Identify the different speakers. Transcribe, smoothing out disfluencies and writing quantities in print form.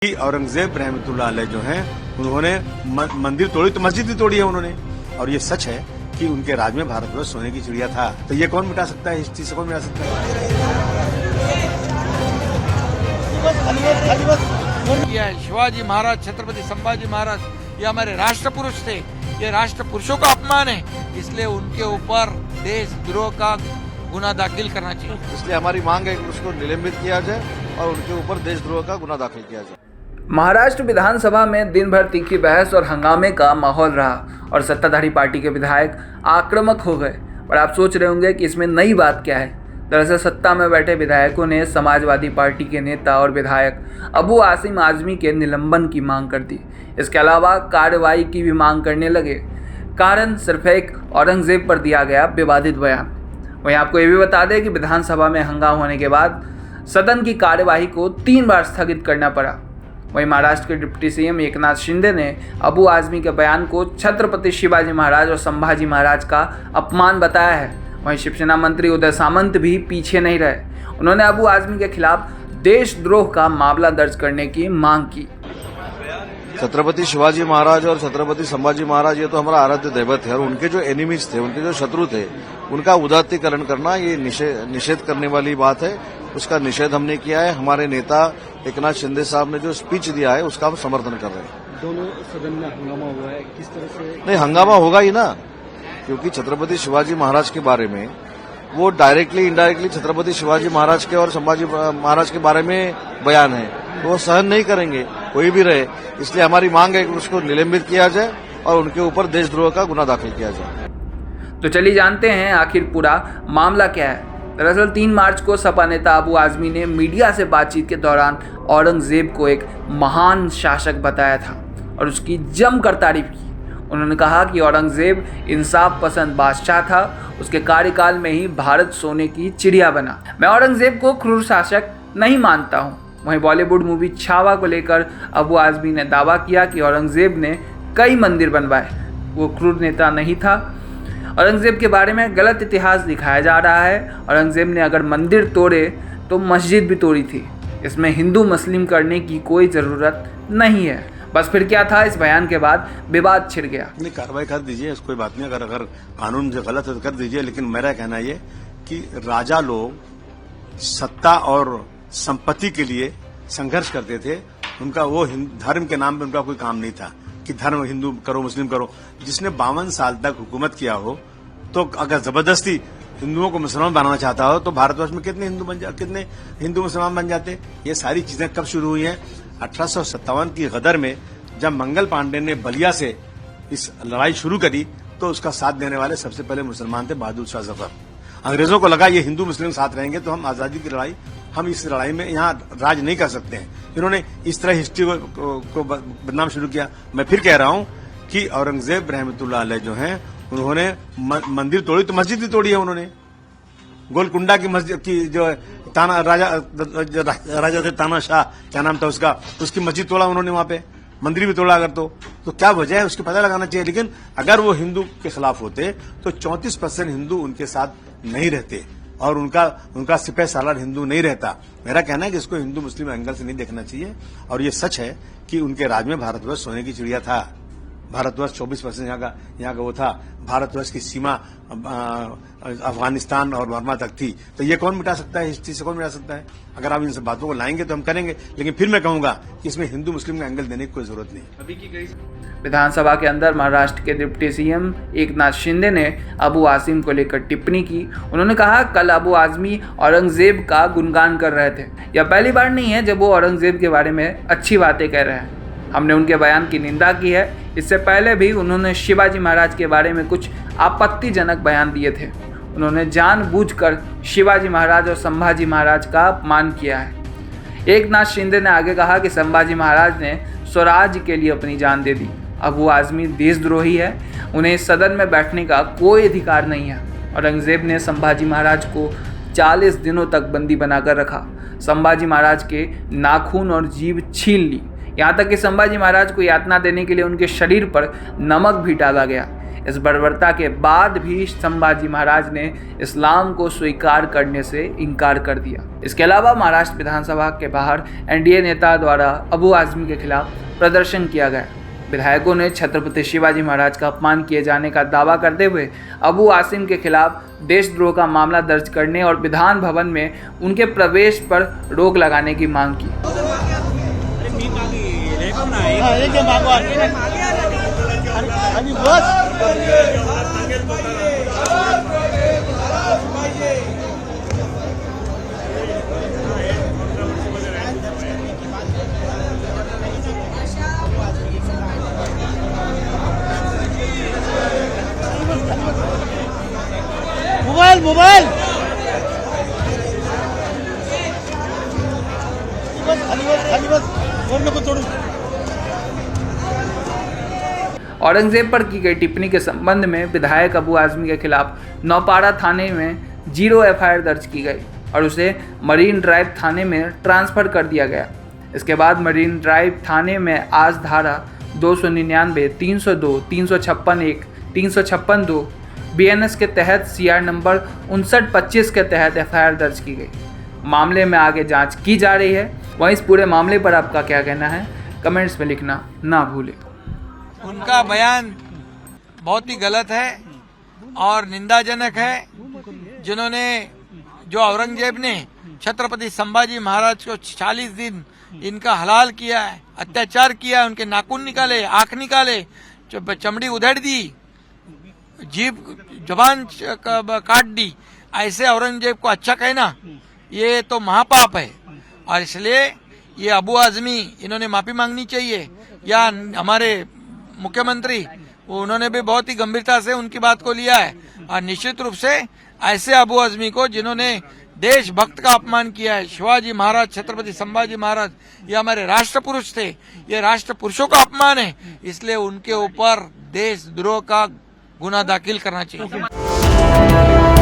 Speaker 1: औरंगजेब रहमतुल्लाह अलैह जो हैं उन्होंने मंदिर तोड़ी तो मस्जिद भी तोड़ी है उन्होंने। और ये सच है कि उनके राज में भारतवर्ष सोने की चिड़िया था। तो ये कौन मिटा सकता है? इस चीज से कौन मिटा सकता है?
Speaker 2: शिवाजी महाराज, छत्रपति संभाजी महाराज ये हमारे राष्ट्र पुरुष थे। ये राष्ट्र पुरुषों का अपमान है, इसलिए उनके ऊपर देशद्रोह का गुना दाखिल करना चाहिए।
Speaker 3: इसलिए हमारी मांग है कि उसको निलंबित किया जाए और उनके ऊपर देशद्रोह का गुना दाखिल किया जाए।
Speaker 4: महाराष्ट्र विधानसभा में दिन भर तीखी बहस और हंगामे का माहौल रहा और सत्ताधारी पार्टी के विधायक आक्रामक हो गए। और आप सोच रहे होंगे कि इसमें नई बात क्या है। दरअसल सत्ता में बैठे विधायकों ने समाजवादी पार्टी के नेता और विधायक अबू आसिम आजमी के निलंबन की मांग कर दी। इसके अलावा कार्रवाई की भी मांग करने लगे। कारण सिर्फ एक औरंगजेब पर दिया गया विवादित बयान। वहीं आपको ये भी बता दें कि विधानसभा में हंगामा होने के बाद सदन की कार्यवाही को 3 बार स्थगित करना पड़ा। वहीं महाराष्ट्र के डिप्टी सीएम एकनाथ शिंदे ने अबू आजमी के बयान को छत्रपति शिवाजी महाराज और संभाजी महाराज का अपमान बताया है। वहीं शिवसेना मंत्री उदय सामंत भी पीछे नहीं रहे। उन्होंने अबू आजमी के खिलाफ देशद्रोह का मामला दर्ज करने की मांग की।
Speaker 3: छत्रपति शिवाजी महाराज और छत्रपति संभाजी महाराज ये तो हमारा आराध्य दैवत है और उनके जो एनिमीज थे, उनके जो शत्रु थे, उनका उदात्तीकरण करना ये निषेध करने वाली बात है। उसका निषेध हमने किया है। हमारे नेता एकनाथ शिंदे साहब ने जो स्पीच दिया है उसका हम समर्थन कर रहे हैं।
Speaker 5: दोनों सदन में हंगामा हुआ है, किस तरह से?
Speaker 3: नहीं, हंगामा होगा ही ना, क्योंकि छत्रपति शिवाजी महाराज के बारे में वो डायरेक्टली इनडायरेक्टली छत्रपति शिवाजी महाराज के और संभाजी महाराज के बारे में बयान है, तो वो सहन नहीं करेंगे कोई भी रहे। इसलिए हमारी मांग है कि उसको निलंबित किया जाए और उनके ऊपर देशद्रोह का गुना दाखिल किया जाए।
Speaker 4: तो चलिए जानते हैं आखिर पूरा मामला क्या है। दरअसल 3 मार्च को सपा नेता अबू आजमी ने मीडिया से बातचीत के दौरान औरंगजेब को एक महान शासक बताया था और उसकी जमकर तारीफ की। उन्होंने कहा कि औरंगजेब इंसाफ पसंद बादशाह था, उसके कार्यकाल में ही भारत सोने की चिड़िया बना। मैं औरंगजेब को क्रूर शासक नहीं मानता हूँ। वहीं बॉलीवुड मूवी छावा को लेकर अबू आजमी ने दावा किया कि औरंगजेब ने कई मंदिर बनवाए, वो क्रूर नेता नहीं था। औरंगजेब के बारे में गलत इतिहास दिखाया जा रहा है। औरंगजेब ने अगर मंदिर तोड़े तो मस्जिद भी तोड़ी थी। इसमें हिंदू मुस्लिम करने की कोई ज़रूरत नहीं है। बस फिर क्या था, इस बयान के बाद विवाद छिड़ गया।
Speaker 1: नहीं, कार्रवाई कर दीजिए, कोई बात नहीं। अगर कानून से गलत है तो कर दीजिए, लेकिन मेरा कहना ये कि राजा लोग सत्ता और संपत्ति के लिए संघर्ष करते थे। उनका वो धर्म के नाम पे उनका कोई काम नहीं था कि धर्म हिंदू करो मुस्लिम करो। जिसने 52 साल तक हुकूमत किया हो, तो अगर जबरदस्ती हिंदुओं को मुसलमान बनाना चाहता हो तो भारतवर्ष में कितने हिंदू मुसलमान बन जाते। ये सारी चीजें कब शुरू हुई हैं? 1857 की गदर में जब मंगल पांडे ने बलिया से इस लड़ाई शुरू करी तो उसका साथ देने वाले सबसे पहले मुसलमान थे, बहादुर शाह जफर। अंग्रेजों को लगा ये हिंदू मुस्लिम साथ रहेंगे तो हम आजादी की लड़ाई, हम इस लड़ाई में यहाँ राज नहीं कर सकते हैं। इन्होंने इस तरह हिस्ट्री को बदनाम शुरू किया। मैं फिर कह रहा हूँ कि औरंगजेब रहमतुल्लाह अलैह जो हैं उन्होंने मंदिर तोड़ी तो मस्जिद भी तोड़ी है उन्होंने। गोलकुंडा की मस्जिद की जो ताना राजा थे तानाशाह, क्या नाम था उसका, उसकी मस्जिद तोड़ा उन्होंने, वहां पे मंदिर भी तोड़ा। अगर तो क्या वजह है उसकी पता लगाना चाहिए। लेकिन अगर वो हिंदू के खिलाफ होते तो 34% हिंदू उनके साथ नहीं रहते और उनका सिपह सालार हिंदू नहीं रहता। मेरा कहना है कि इसको हिंदू मुस्लिम एंगल से नहीं देखना चाहिए। और ये सच है कि उनके राज में भारतवर्ष सोने की चिड़िया था। भारतवर्ष 24% यहाँ का वो था। भारतवर्ष की सीमा अफगानिस्तान और बर्मा तक थी। तो ये कौन मिटा सकता है? इस चीज से कौन मिटा सकता है? अगर आप इन सब बातों को लाएंगे तो हम करेंगे, लेकिन फिर मैं कहूंगा कि इसमें हिंदू मुस्लिम का एंगल देने की कोई जरूरत नहीं।
Speaker 5: अभी की गई
Speaker 4: विधानसभा के अंदर महाराष्ट्र के डिप्टी सीएम एकनाथ शिंदे ने अबू आसिम को लेकर टिप्पणी की। उन्होंने कहा, कल अबू आजमी औरंगजेब का गुणगान कर रहे थे। यह पहली बार नहीं है जब वो औरंगजेब के बारे में अच्छी बातें कह रहे हैं। हमने उनके बयान की निंदा की है। इससे पहले भी उन्होंने शिवाजी महाराज के बारे में कुछ आपत्तिजनक बयान दिए थे। उन्होंने जानबूझकर शिवाजी महाराज और संभाजी महाराज का अपमान किया है। एकनाथ शिंदे ने आगे कहा कि संभाजी महाराज ने स्वराज्य के लिए अपनी जान दे दी। अबू आजमी देशद्रोही है, उन्हें सदन में बैठने का कोई अधिकार नहीं है। औरंगजेब ने संभाजी महाराज को 40 दिनों तक बंदी बनाकर रखा। संभाजी महाराज के नाखून और जीभ छीन ली। यहाँ तक कि संभाजी महाराज को यातना देने के लिए उनके शरीर पर नमक भी डाला गया। इस बर्बरता के बाद भी संभाजी महाराज ने इस्लाम को स्वीकार करने से इनकार कर दिया। इसके अलावा महाराष्ट्र विधानसभा के बाहर एनडीए नेता द्वारा अबू आजमी के खिलाफ प्रदर्शन किया गया। विधायकों ने छत्रपति शिवाजी महाराज का अपमान किए जाने का दावा करते हुए अबू आसिम के खिलाफ देशद्रोह का मामला दर्ज करने और विधान भवन में उनके प्रवेश पर रोक लगाने की मांग की।
Speaker 5: मोबाइल
Speaker 4: औरंगजेब पर की गई टिप्पणी के संबंध में विधायक अबू आजमी के खिलाफ नौपाड़ा थाने में 0 एफआईआर दर्ज की गई और उसे मरीन ड्राइव थाने में ट्रांसफर कर दिया गया। इसके बाद मरीन ड्राइव थाने में आज धारा 299, 302, 356(1), 356(2) बीएनएस के तहत सीआर नंबर 5925 के तहत एफआईआर दर्ज की गई। मामले में आगे जांच की जा रही है। वहीं इस पूरे मामले पर आपका क्या कहना है, कमेंट्स में लिखना ना भूलें।
Speaker 2: उनका बयान बहुत ही गलत है और निंदाजनक है। जिन्होंने जो औरंगजेब ने छत्रपति संभाजी महाराज को 40 दिन इनका हलाल किया है, अत्याचार किया है, उनके नाखून निकाले, आंख निकाले, चमड़ी उधेड़ दी, जीभ जबान काट दी, ऐसे औरंगजेब को अच्छा कहना ये तो महापाप है। और इसलिए ये अबू आजमी इन्होंने माफी मांगनी चाहिए, या हमारे मुख्यमंत्री उन्होंने भी बहुत ही गंभीरता से उनकी बात को लिया है। और निश्चित रूप से ऐसे अबू आजमी को जिन्होंने देशभक्त का अपमान किया है, शिवाजी महाराज, छत्रपति संभाजी महाराज, ये हमारे राष्ट्र पुरुष थे, ये राष्ट्र पुरुषों का अपमान है, इसलिए उनके ऊपर देशद्रोह का गुना दाखिल करना चाहिए।